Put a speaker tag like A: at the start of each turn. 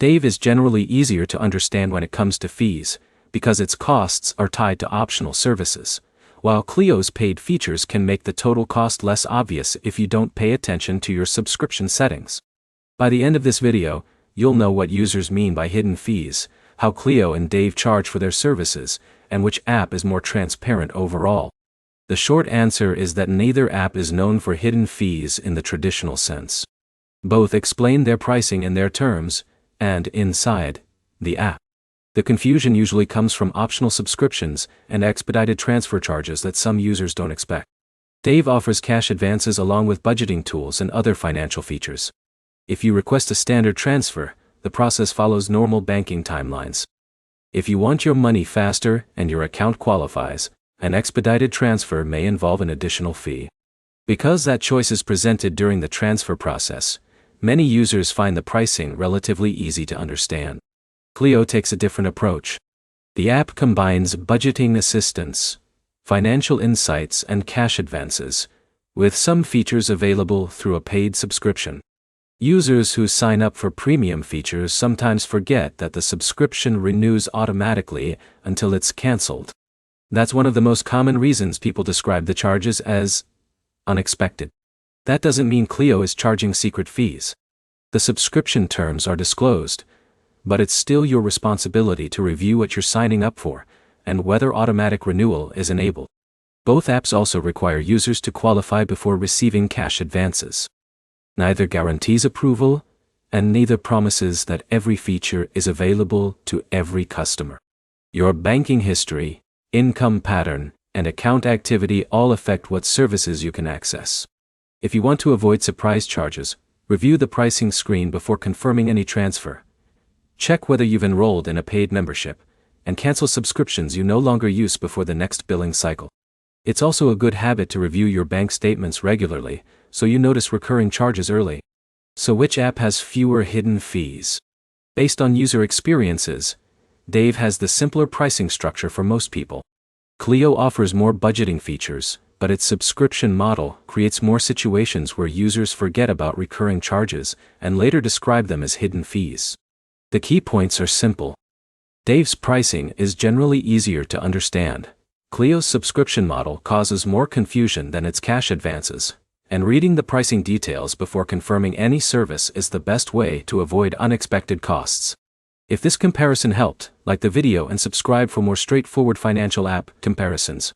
A: Dave is generally easier to understand when it comes to fees, because its costs are tied to optional services, while Cleo's paid features can make the total cost less obvious if you don't pay attention to your subscription settings. By the end of this video, you'll know what users mean by hidden fees, how Cleo and Dave charge for their services, and which app is more transparent overall. The short answer is that neither app is known for hidden fees in the traditional sense. Both explain their pricing in their terms, and inside the app. The confusion usually comes from optional subscriptions and expedited transfer charges that some users don't expect. Dave offers cash advances along with budgeting tools and other financial features. If you request a standard transfer, the process follows normal banking timelines. If you want your money faster and your account qualifies, an expedited transfer may involve an additional fee. Because that choice is presented during the transfer process, many users find the pricing relatively easy to understand. Cleo takes a different approach. The app combines budgeting assistance, financial insights, and cash advances, with some features available through a paid subscription. Users who sign up for premium features sometimes forget that the subscription renews automatically until it's canceled. That's one of the most common reasons people describe the charges as unexpected. That doesn't mean Cleo is charging secret fees. The subscription terms are disclosed, but it's still your responsibility to review what you're signing up for and whether automatic renewal is enabled. Both apps also require users to qualify before receiving cash advances. Neither guarantees approval, and neither promises that every feature is available to every customer. Your banking history, income pattern, and account activity all affect what services you can access. If you want to avoid surprise charges, review the pricing screen before confirming any transfer. Check whether you've enrolled in a paid membership, and cancel subscriptions you no longer use before the next billing cycle. It's also a good habit to review your bank statements regularly, so you notice recurring charges early. So which app has fewer hidden fees? Based on user experiences, Dave has the simpler pricing structure for most people. Cleo offers more budgeting features, but its subscription model creates more situations where users forget about recurring charges and later describe them as hidden fees. The key points are simple. Dave's pricing is generally easier to understand. Cleo's subscription model causes more confusion than its cash advances, and reading the pricing details before confirming any service is the best way to avoid unexpected costs. If this comparison helped, like the video and subscribe for more straightforward financial app comparisons.